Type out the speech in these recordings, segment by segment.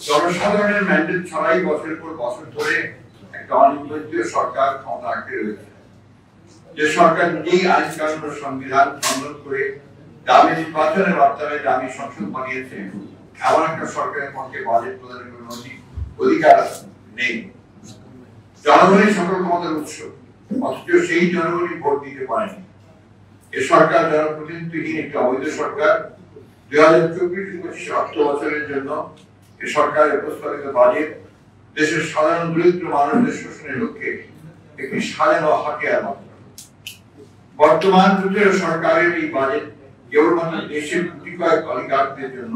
জনসাধারণের ম্যান্ডেট ছাড়াই বছরের পর বছর ধরে একটা অনির্বাচিত সরকার ক্ষমতা আঁকড়ে রয়েছে, যে সরকার নিজেই আইন কানুন ও সংবিধান লঙ্ঘন করে দামি নির্বাচনের মাধ্যমে দামি সংসদ বানিয়েছে। এমন একটা সরকারের পক্ষে বাজেট প্রদানের কোন অধিকার নেই। জনগণের সকল ক্ষমতার উৎস, অথচ সেই জনগণই ভোট দিতে পারেনি। এ সরকার জনপ্রতিনিধিহীন একটি অবৈধ সরকার। 2024-25 অর্থ বছরের জন্য এ সরকারের প্রস্তাবিত বাজেট দেশের সাধারণ দরিদ্র মানুষদের শোষণের লক্ষ্যে একটি সাজানো হাতিয়ার মাত্র। বর্তমান জোটের সরকারের এই বাজেট কেবলমাত্র দেশের গুটি কয়েক অলিগার্কদের জন্য,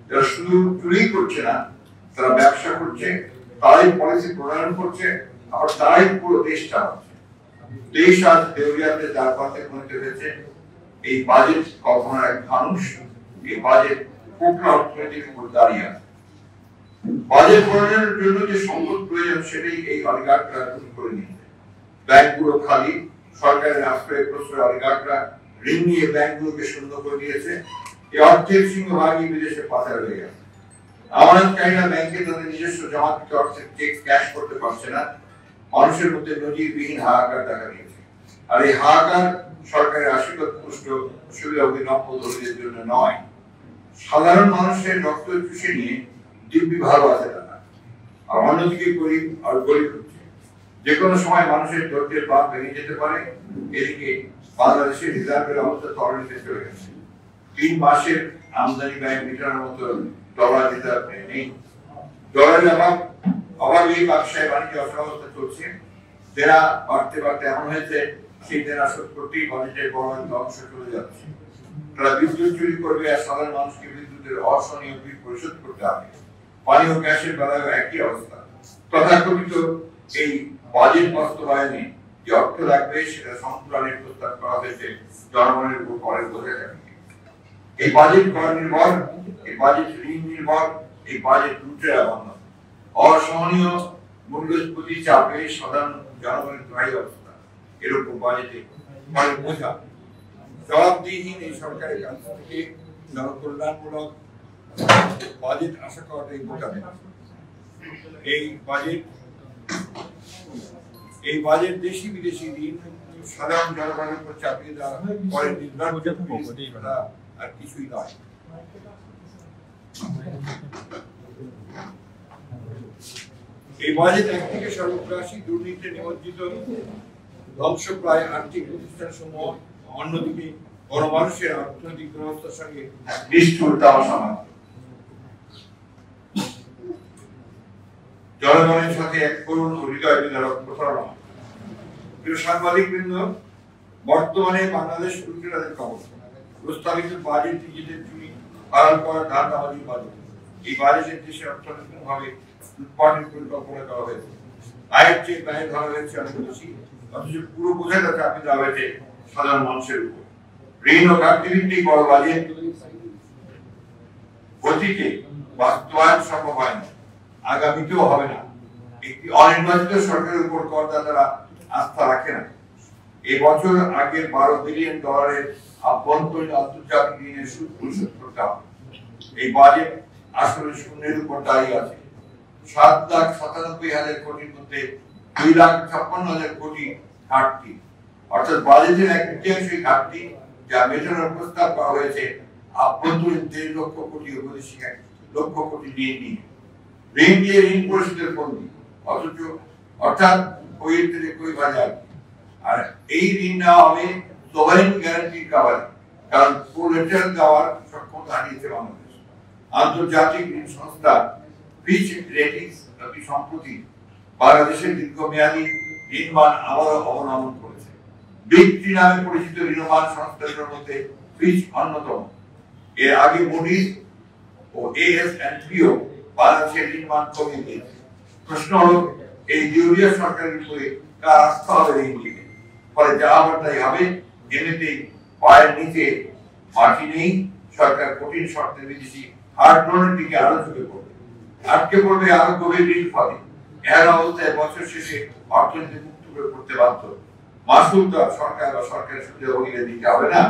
যারা শুধু চুরি করছে না, তারা ব্যবসা করছে, তারাই পলিসি প্রণয়ন করছে, আবার তারাই পুরো দেশ চালাচ্ছে। দেশ আজ দেউলিয়াতে দ্বার প্রান্তে পৌঁছে হয়েছে। এই বাজেট কখনোর এক মানুষ, এই বাজেট কোকড়া অর্থনীতির উপর দাঁড়িয়ে আছে। বাজেট প্রণয়নের জন্য যে সম্পদ প্রয়োজন সেটাই এই অলিগার্করা করে নিয়েছে। ব্যাংকগুলো খালি, সরকারের আশ্রয়ে প্রশ্রয় অলিগার্করা ঋণ নিয়ে ব্যাংকগুলোকে শূন্য করে দিয়েছে। এই অর্থের সিংহভাগই বিদেশে পাচার হয়ে গেছে। আমানতকারীরা ব্যাংকে তাদের নিজস্ব জমাকৃত অর্থের চেক ক্যাশ করতে পারছে না। মানুষের মধ্যে নজিরবিহীন হাহাকার দেখা দিয়েছে। আর এই হাহাকার সরকারের আশীর্বাদ পুষ্ট সুবিধাভোগী নব্যধরীদের জন্য নয়, সাধারণ মানুষের রক্ত চুষে নিয়ে দিব্যি ভালো আছে তারা। আর অন্যদিকে গরিব আর গরিব হচ্ছে। যে কোনো সময় মানুষের ধৈর্যের বাঁধ ভেঙে যেতে পারে। এদিকে বাংলাদেশের রিজার্ভের অবস্থা তরণীতে চলে গেছে। 3 মাসের আমদানি ব্যয় মেটানোর মতো ডলার রিজার্ভ নেই। ডলারের অভাবে ব্যবসায় বাণিজ্য অসমাবস্থা চলছে। দেনা বাড়তে বাড়তে এমন হয়েছে সেই দেনা শোধ করতেই বাজেটের বড় একটা অংশ চলে যাচ্ছে। তারা বিদ্যুৎ চুরি করবে আর সাধারণ মানুষকে বিদ্যুতের অসহনীয় বিল পরিশোধ করতে হবে। পানি ও গ্যাসের বেলায় একই অবস্থা। তথাকথিত এই বাজেট বাস্তবায়নে যে অর্থ লাগবে সেটা সন্তুলনের প্রস্তাব করা হয়েছে জনগণের উপর করের বোঝা চাপিয়ে। এই বাজেট কর নির্ভর, এই বাজেট ঋণ নির্ভর, এই বাজেট লুটের আবদ্ধ। অসহনীয় মূল্যস্ফীতি চাপে সাধারণ জনগণের দায়ী অবস্থা। এর উপর বাজেটে করের বোঝা। জবাবদিহিহীন এই সরকারের কাছ থেকে জনকল্যাণমূলক বাজেট আশা করাটাই বোঝাবে। এই বাজেট দেশি বিদেশি ঋণ সাধারণ জনগণের উপর চাপিয়ে দেওয়া পরে নির্ধারণ আর কিছুই নয়। এই বাজেট একদিকে সর্বগ্রাসী দুর্নীতিতে নিমজ্জিত ধ্বংসপ্রায় আর্থিক প্রতিষ্ঠান সমূহ, অন্যদিকে গণমানুষের অর্থনৈতিক ব্যবস্থার সঙ্গে নিষ্ঠুর তামাশা মাত্র। জনগণের সাথে এক করুণ ও হৃদয় বিদারক প্রতারণা। প্রিয় সাংবাদিকবৃন্দ, বর্তমানে বাংলাদেশ লুটেরাদের খবর। প্রস্তাবিত বাজেট নিজেদের চুরি পালন করার ধান্দাবাজির বাজেট। এই বাজেটের দেশে অর্থনৈতিকভাবে লুটপাটের পরিকল্পনা করা হয়েছে। আয়ের চেয়ে ব্যয় ধরা হয়েছে অনেক বেশি, অথচ পুরো বোঝাটা চাপিয়ে দেওয়া হয়েছে সাধারণ মানুষের উপর। ঋণ ও ঘাটতিভিত্তিক বড় বাজেট অতীতে বাস্তবায়ন সম্ভব হয় না, আগামীতেও হবে না। একটি অনির্বাচিত সরকারের উপর করদাতারা আস্থা রাখে না। এবছর আগের 12 বিলিয়ন ডলারের আভ্যন্তরীণ আন্তর্জাতিক ঋণের সুদ পরিশোধ করতে হবে। এই বাজেট আসলে শূন্যের উপর দাঁড়িয়ে আছে। 7,97,000 কোটির মধ্যে 2,56,000 কোটি ঘাটতি, অর্থাৎ বাজেটের এক তৃতীয়াংশই ঘাটতি, যা মেটানোর প্রস্তাব করা হয়েছে আভ্যন্তরীণ 3 লক্ষ কোটি ও বৈদেশিক 1 লক্ষ কোটি ঋণ নিয়ে। ঋণ দিয়ে ঋণ পরিশোধের ফন্দি, অথচ অর্থাৎ বইয়ের থেকে কই বাজার। আর এই ঋণ নেওয়া হবে সোভারেন গ্যারান্টির কাভারে, কারণ কোলেটারাল দেওয়ার সক্ষমতা হারিয়েছে বাংলাদেশ। আন্তর্জাতিক ঋণ সংস্থা ফিচ রেটিংস অতি সম্প্রতি বাংলাদেশের দীর্ঘমেয়াদী ঋণ মান আবারও অবনমন করেছে। বিগ থ্রি নামে পরিচিত ঋণমান সংস্থাগুলোর মধ্যে ফিচ অন্যতম। এর আগে মুডিজ ও এএস&পিও বাংলাদেশের ঋণ মান কমিয়ে দিয়েছে। প্রশ্ন হলো, এই ইউরিয়া সরকারের উপরে কার আস্থা হবে ঋণ দিকে? ফলে যা আবার তাই হবে। এমনিতেই পায়ের নিচে মাটি নেই। সরকার কঠিন শর্তে বিদেশি হার্ড লোনের দিকে আরো ঝুঁকে পড়বে, আটকে পড়বে আরো গভীর ঋণ ফলে। এর অবস্থায় বছর শেষে অর্থনীতি মুক্ত করে পড়তে বাধ্য। মাসুল তো সরকার বা সরকারের সুবিধাভোগীদের দিতে হবে না,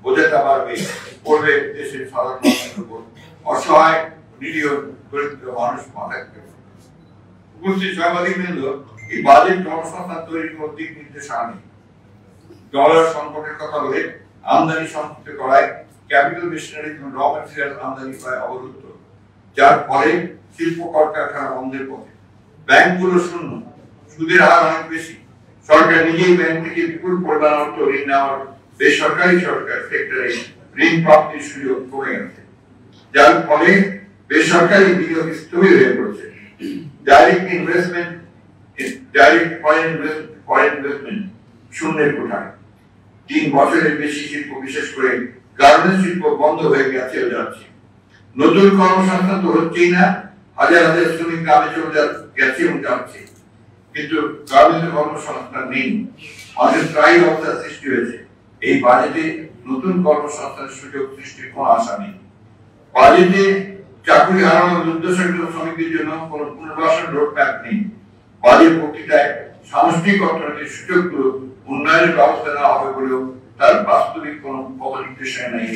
বোঝাটা বাড়বে, পড়বে দেশের সাধারণ মানুষের উপর। অসহায় নিরীহ দরিদ্র মানুষ মাথা খেতে পারে। উপস্থিত সাংবাদিকবৃন্দ, এই বাজেট কর্মসংস্থান তৈরির কোনো দিক নির্দেশনা নেই। ডলার সংকটের কথা বলে আমদানি সংকুচিত করায় ক্যাপিটাল মেশিনারি এবং র ম্যাটেরিয়াল আমদানি প্রায় অবরুদ্ধ, যার ফলে শিল্প কলকারখানা বন্ধের পথে। ব্যাংকগুলো শূন্য, সুদের হার অনেক বেশি। সরকার নিজেই ব্যাংক থেকে বিপুল পরিমাণ অর্থ ঋণ নেওয়ার বেসরকারি সরকার সেক্টরে ঋণ প্রাপ্তির সুযোগ কমে গেছে, যার ফলে বেসরকারি বিনিয়োগ স্থবির হয়ে পড়েছে। ডাইরেক্ট ইনভেস্টমেন্ট ফরেন ইনভেস্টমেন্ট শূন্যের কোঠায়। 3 বছরের বেশি শিল্প, বিশেষ করে গার্মেন্টস শিল্প বন্ধ হয়ে গেছে ও যাচ্ছে। নতুন কর্মসংস্থান তো হচ্ছেই না, হাজার হাজার শ্রমিক গ্রামে চলে গেছে এবং যাচ্ছে, কিন্তু গার্মেন্টস কর্মসংস্থান নেই। আমাদের ত্রায়ী অবস্থার সৃষ্টি হয়েছে। এই বাজেটে নতুন কর্মসংস্থানের সুযোগ সৃষ্টির কোনো আশা নেই। বাজেটে চাকরি হারানোর দুর্দশাগ্রস্ত শ্রমিকদের জন্য কোনো পুনর্বাসন রোডম্যাপ নেই। বাজেট বক্তৃতায় সামষ্টিক অর্থনীতির সুযোগগুলো উন্নয়নের ব্যবস্থা নেওয়া হবে বলেও তার বাস্তবিক কোনো পথ নির্দেশনা নেই।